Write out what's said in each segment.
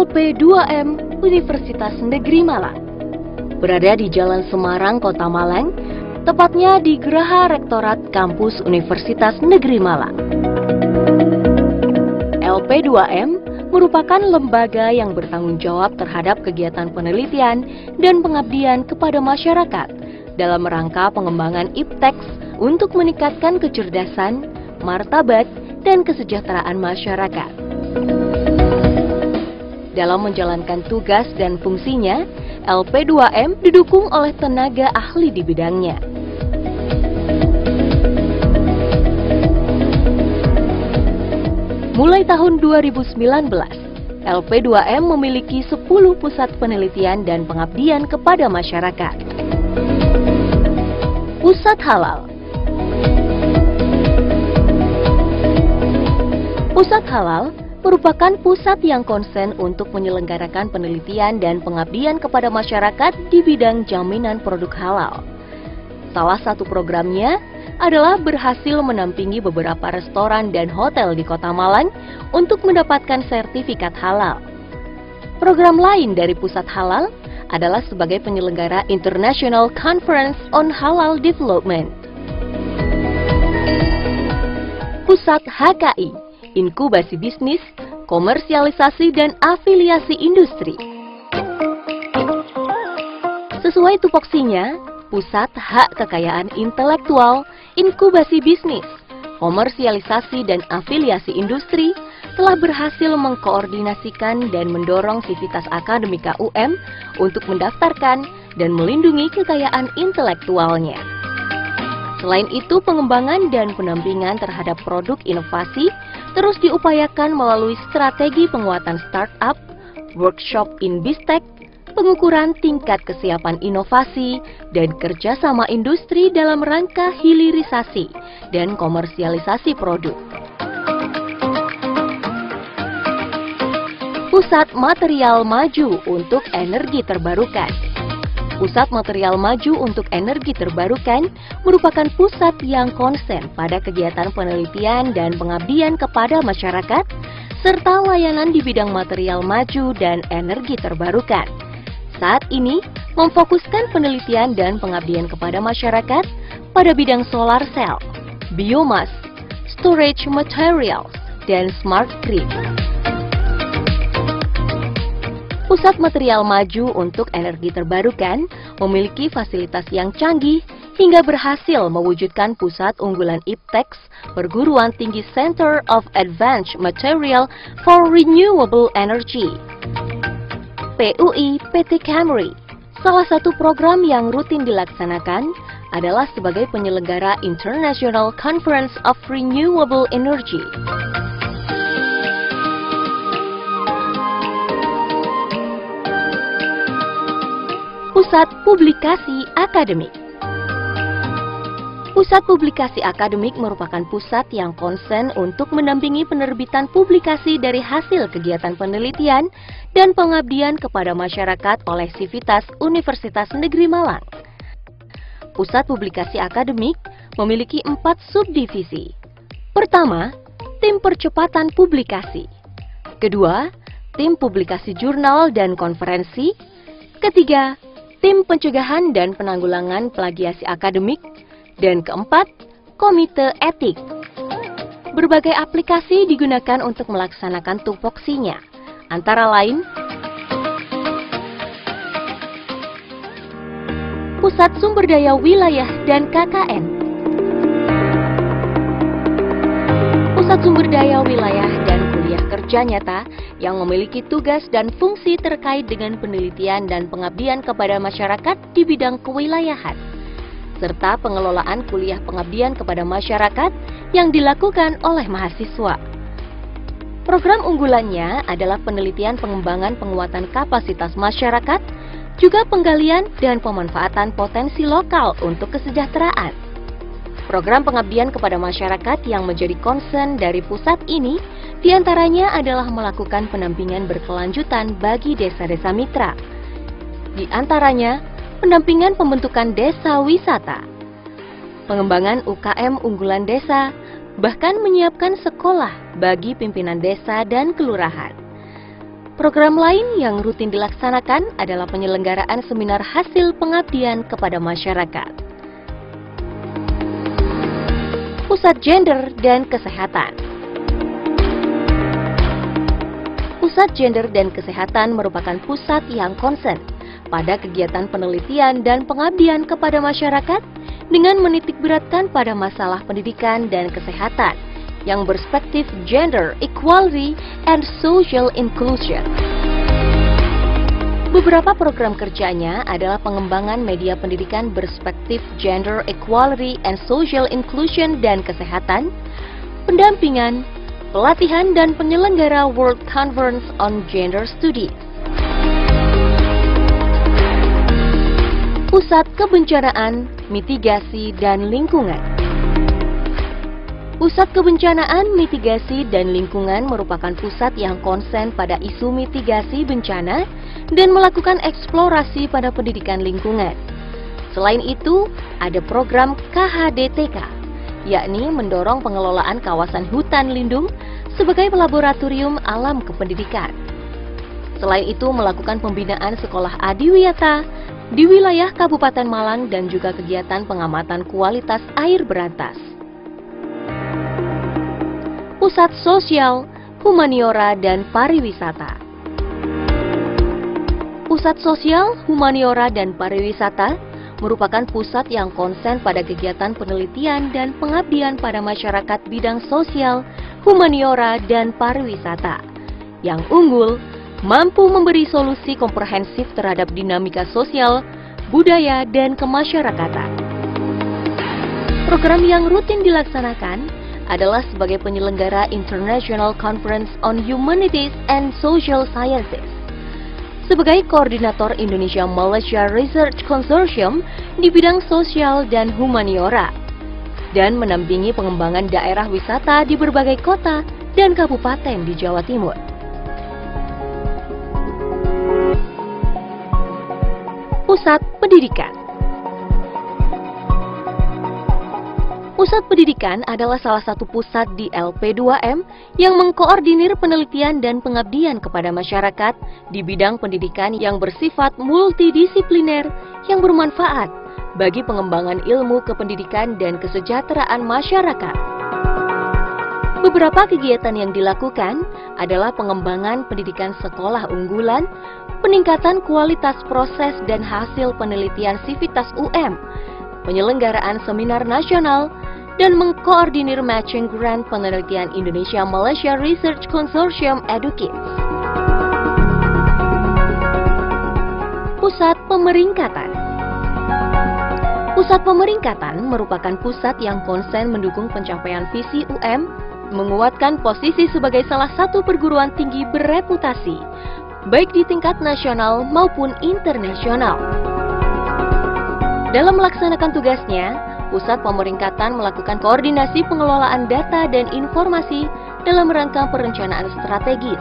LP2M Universitas Negeri Malang. Berada di Jalan Semarang, Kota Malang, tepatnya di Geraha Rektorat Kampus Universitas Negeri Malang. LP2M merupakan lembaga yang bertanggung jawab terhadap kegiatan penelitian dan pengabdian kepada masyarakat dalam rangka pengembangan iptek untuk meningkatkan kecerdasan, martabat, dan kesejahteraan masyarakat. Dalam menjalankan tugas dan fungsinya, LP2M didukung oleh tenaga ahli di bidangnya. Mulai tahun 2019, LP2M memiliki 10 pusat penelitian dan pengabdian kepada masyarakat. Pusat Halal. Pusat Halal merupakan pusat yang konsen untuk menyelenggarakan penelitian dan pengabdian kepada masyarakat di bidang jaminan produk halal. Salah satu programnya adalah berhasil menampingi beberapa restoran dan hotel di Kota Malang untuk mendapatkan sertifikat halal. Program lain dari Pusat Halal adalah sebagai penyelenggara International Conference on Halal Development. Pusat HKI, Inkubasi Bisnis, Komersialisasi dan Afiliasi Industri. Sesuai tupoksinya, Pusat Hak Kekayaan Intelektual, Inkubasi Bisnis, Komersialisasi dan Afiliasi Industri telah berhasil mengkoordinasikan dan mendorong sivitas akademika UM untuk mendaftarkan dan melindungi kekayaan intelektualnya. Selain itu, pengembangan dan pendampingan terhadap produk inovasi terus diupayakan melalui strategi penguatan startup, workshop in Bistek, pengukuran tingkat kesiapan inovasi, dan kerjasama industri dalam rangka hilirisasi dan komersialisasi produk. Pusat Material Maju untuk Energi Terbarukan. Pusat Material Maju untuk Energi Terbarukan merupakan pusat yang konsen pada kegiatan penelitian dan pengabdian kepada masyarakat, serta layanan di bidang material maju dan energi terbarukan. Saat ini, memfokuskan penelitian dan pengabdian kepada masyarakat pada bidang solar cell, biomass, storage materials, dan smart grid. Pusat Material Maju untuk Energi Terbarukan memiliki fasilitas yang canggih hingga berhasil mewujudkan pusat unggulan iptek Perguruan Tinggi Center of Advanced Material for Renewable Energy, PUI PT Camry. Salah satu program yang rutin dilaksanakan adalah sebagai penyelenggara International Conference of Renewable Energy. Pusat Publikasi Akademik. Pusat Publikasi Akademik merupakan pusat yang konsen untuk mendampingi penerbitan publikasi dari hasil kegiatan penelitian dan pengabdian kepada masyarakat oleh Sivitas Universitas Negeri Malang. Pusat Publikasi Akademik memiliki 4 subdivisi. Pertama, Tim Percepatan Publikasi. Kedua, Tim Publikasi Jurnal dan Konferensi. Ketiga, Tim Pencegahan dan Penanggulangan Plagiasi Akademik, dan keempat, Komite Etik. Berbagai aplikasi digunakan untuk melaksanakan tupoksinya, antara lain Pusat Sumber Daya Wilayah dan KKN, Pusat Sumber Daya Wilayah dan Kuliah Kerja Nyata yang memiliki tugas dan fungsi terkait dengan penelitian dan pengabdian kepada masyarakat di bidang kewilayahan, serta pengelolaan kuliah pengabdian kepada masyarakat yang dilakukan oleh mahasiswa. Program unggulannya adalah penelitian pengembangan penguatan kapasitas masyarakat, juga penggalian dan pemanfaatan potensi lokal untuk kesejahteraan. Program pengabdian kepada masyarakat yang menjadi concern dari pusat ini diantaranya adalah melakukan pendampingan berkelanjutan bagi desa-desa mitra. Di antaranya, pendampingan pembentukan desa wisata, pengembangan UKM unggulan desa, bahkan menyiapkan sekolah bagi pimpinan desa dan kelurahan. Program lain yang rutin dilaksanakan adalah penyelenggaraan seminar hasil pengabdian kepada masyarakat. Pusat Gender dan Kesehatan. Pusat Gender dan Kesehatan merupakan pusat yang konsen pada kegiatan penelitian dan pengabdian kepada masyarakat dengan menitikberatkan pada masalah pendidikan dan kesehatan yang berspektif gender equality and social inclusion. Beberapa program kerjanya adalah pengembangan media pendidikan berspektif gender equality and social inclusion dan kesehatan, pendampingan, pelatihan dan penyelenggara World Conference on Gender Studies. Pusat Kebencanaan, Mitigasi dan Lingkungan. Pusat Kebencanaan, Mitigasi dan Lingkungan merupakan pusat yang konsen pada isu mitigasi bencana dan melakukan eksplorasi pada pendidikan lingkungan. Selain itu, ada program KHDTK, yakni mendorong pengelolaan kawasan hutan lindung sebagai laboratorium alam kependidikan. Selain itu, melakukan pembinaan sekolah adiwiyata di wilayah Kabupaten Malang dan juga kegiatan pengamatan kualitas air berantas. Pusat Sosial, Humaniora dan Pariwisata. Pusat Sosial, Humaniora dan Pariwisata merupakan pusat yang konsen pada kegiatan penelitian dan pengabdian pada masyarakat bidang sosial, humaniora dan pariwisata yang unggul, mampu memberi solusi komprehensif terhadap dinamika sosial, budaya, dan kemasyarakatan. Program yang rutin dilaksanakan adalah sebagai penyelenggara International Conference on Humanities and Social Sciences, sebagai koordinator Indonesia-Malaysia Research Consortium di bidang sosial dan humaniora, dan mendampingi pengembangan daerah wisata di berbagai kota dan kabupaten di Jawa Timur. Pusat Pendidikan. Pusat Pendidikan adalah salah satu pusat di LP2M yang mengkoordinir penelitian dan pengabdian kepada masyarakat di bidang pendidikan yang bersifat multidisipliner yang bermanfaat bagi pengembangan ilmu kependidikan dan kesejahteraan masyarakat. Beberapa kegiatan yang dilakukan adalah pengembangan pendidikan sekolah unggulan, peningkatan kualitas proses dan hasil penelitian Sivitas UM, penyelenggaraan seminar nasional, dan mengkoordinir matching grant penelitian Indonesia-Malaysia Research Consortium EduKids. Pusat Pemeringkatan. Pusat Pemeringkatan merupakan pusat yang konsen mendukung pencapaian visi UM, menguatkan posisi sebagai salah satu perguruan tinggi bereputasi, baik di tingkat nasional maupun internasional. Dalam melaksanakan tugasnya, Pusat Pemeringkatan melakukan koordinasi pengelolaan data dan informasi dalam rangka perencanaan strategis,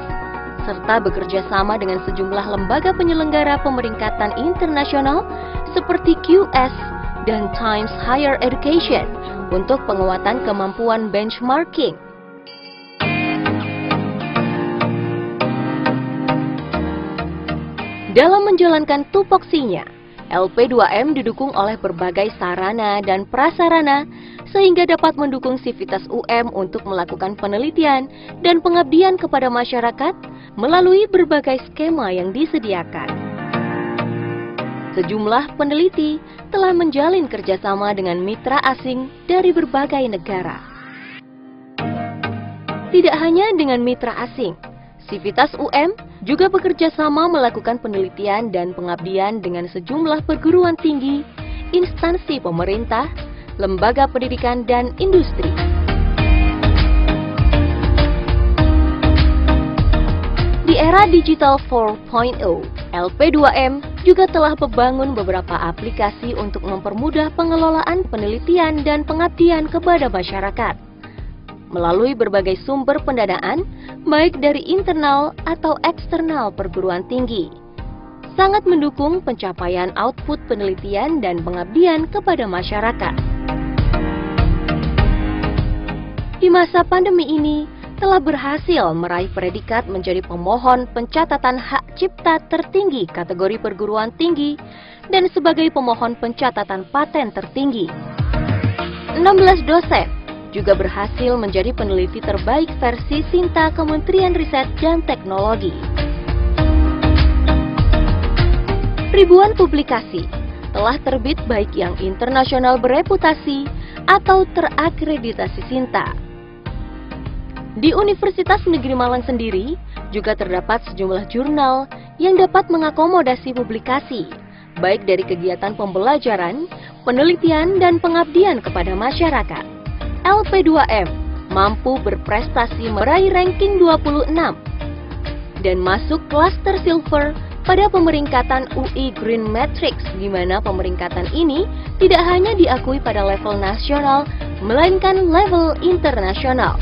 serta bekerja sama dengan sejumlah lembaga penyelenggara pemeringkatan internasional seperti QS dan Times Higher Education untuk penguatan kemampuan benchmarking. Dalam menjalankan tupoksinya, LP2M didukung oleh berbagai sarana dan prasarana sehingga dapat mendukung Sivitas UM untuk melakukan penelitian dan pengabdian kepada masyarakat melalui berbagai skema yang disediakan. Sejumlah peneliti telah menjalin kerjasama dengan mitra asing dari berbagai negara. Tidak hanya dengan mitra asing, Sivitas UM juga bekerja sama melakukan penelitian dan pengabdian dengan sejumlah perguruan tinggi, instansi pemerintah, lembaga pendidikan, dan industri. Di era digital 4.0, LP2M juga telah membangun beberapa aplikasi untuk mempermudah pengelolaan penelitian dan pengabdian kepada masyarakat melalui berbagai sumber pendanaan, baik dari internal atau eksternal perguruan tinggi. Sangat mendukung pencapaian output penelitian dan pengabdian kepada masyarakat. Di masa pandemi ini, telah berhasil meraih predikat menjadi pemohon pencatatan hak cipta tertinggi kategori perguruan tinggi dan sebagai pemohon pencatatan paten tertinggi. 16 dosen juga berhasil menjadi peneliti terbaik versi Sinta Kementerian Riset dan Teknologi. Ribuan publikasi telah terbit baik yang internasional bereputasi atau terakreditasi Sinta. Di Universitas Negeri Malang sendiri juga terdapat sejumlah jurnal yang dapat mengakomodasi publikasi, baik dari kegiatan pembelajaran, penelitian, dan pengabdian kepada masyarakat. LP2M mampu berprestasi meraih ranking 26 dan masuk klaster silver pada pemeringkatan UI Green Matrix, di mana pemeringkatan ini tidak hanya diakui pada level nasional, melainkan level internasional.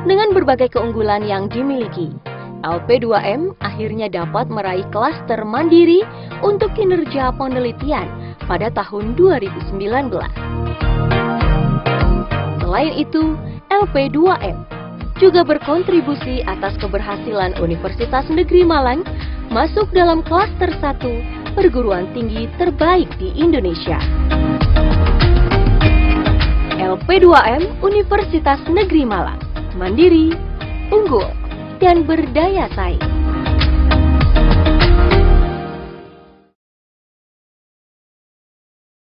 Dengan berbagai keunggulan yang dimiliki, LP2M akhirnya dapat meraih klaster mandiri untuk kinerja penelitian pada tahun 2019. Selain itu, LP2M juga berkontribusi atas keberhasilan Universitas Negeri Malang masuk dalam klaster 1 perguruan tinggi terbaik di Indonesia. LP2M Universitas Negeri Malang, mandiri, unggul, dan berdaya saing.